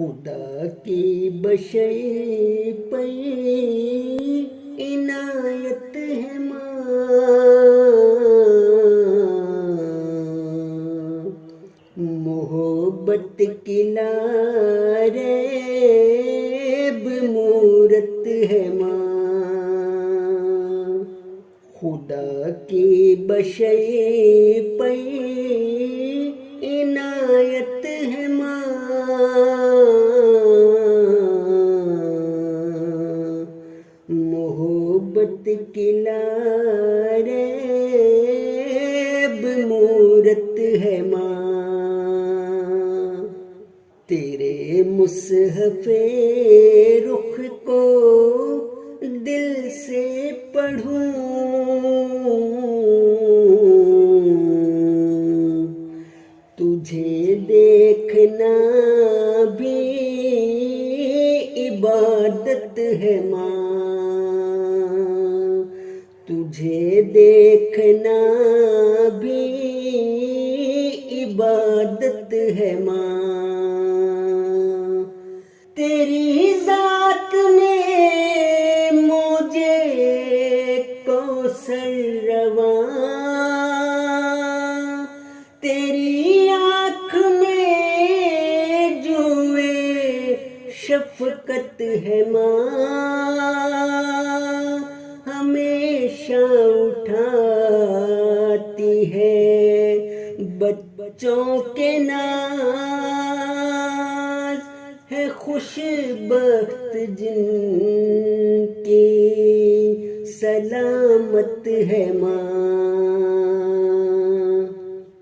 خدا کی بشر پر عنایت ہے ماں، محبت کی لاریب مورت ہے ماں، خدا کی بشر پر عنایت ہے ماں، محبت کی لاریب مورت ہے ماں، تیرے مصحف رخ کو دل سے پڑھوں، تجھے دیکھنا بھی عبادت ہے ماں، تجھے دیکھنا بھی عبادت ہے ماں، تیری ذات میں موجے کوثر رواں، تیری آنکھ میں جوئے شفقت ہے ماں، ہمیشہ اٹھاتی ہے بچوں کے ناز، ہے خوش بخت جن کی سلامت ہے ماں،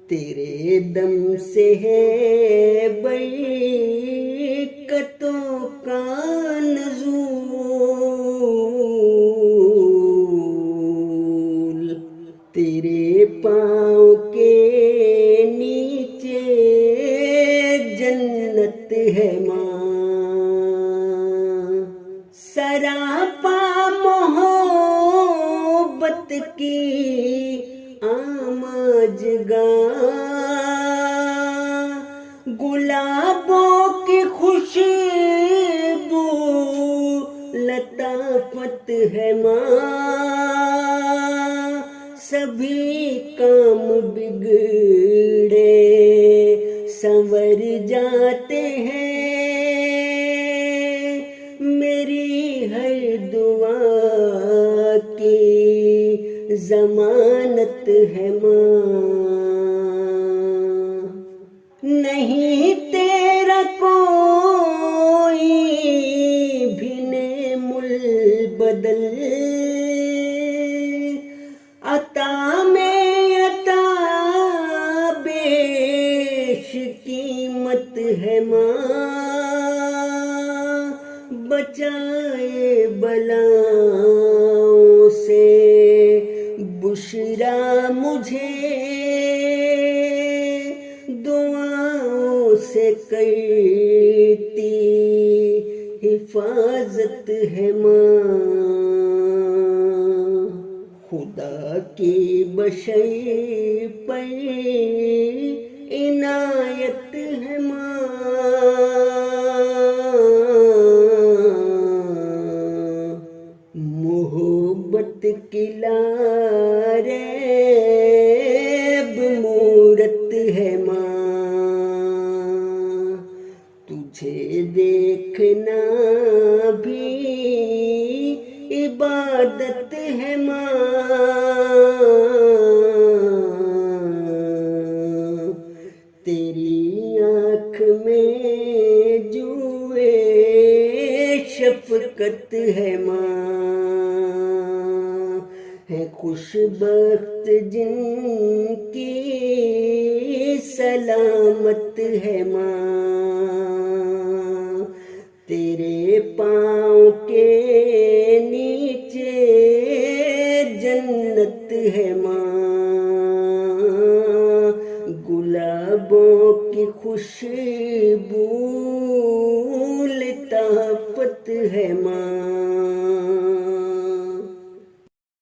تیرے دم سے ہے برکتوں کا نزول، تیرے پاؤں کے نیچے جنت ہے ماں، سراپا محبت کی آماجگاہ، گلابوں کی خوشبو لطافت ہے ماں، سبھی کام بگڑے سنور جاتے ہیں، میری ہر دعا کی ضمانت ہے ماں، نہیں تیرا کوئی بھی نعم البدل، عطا میں عطا بیش قیمت ہے ماں، بچائے بلاؤں سے بشرا مجھے، دعاؤں سے کرتی حفاظت ہے ماں، خدا کی بشر پر عنایت ہے ماں، محبت کی لاریب مورت ہے ماں، تجھے دیکھنا بھی عبادت ہے ماں، تیری آنکھ میں جوئے شفقت ہے ماں، ہے خوش بخت جن کی سلامت ہے ماں، تیرے پاؤں کے نیچے جنت ہے ماں، گلابوں کی خوشبو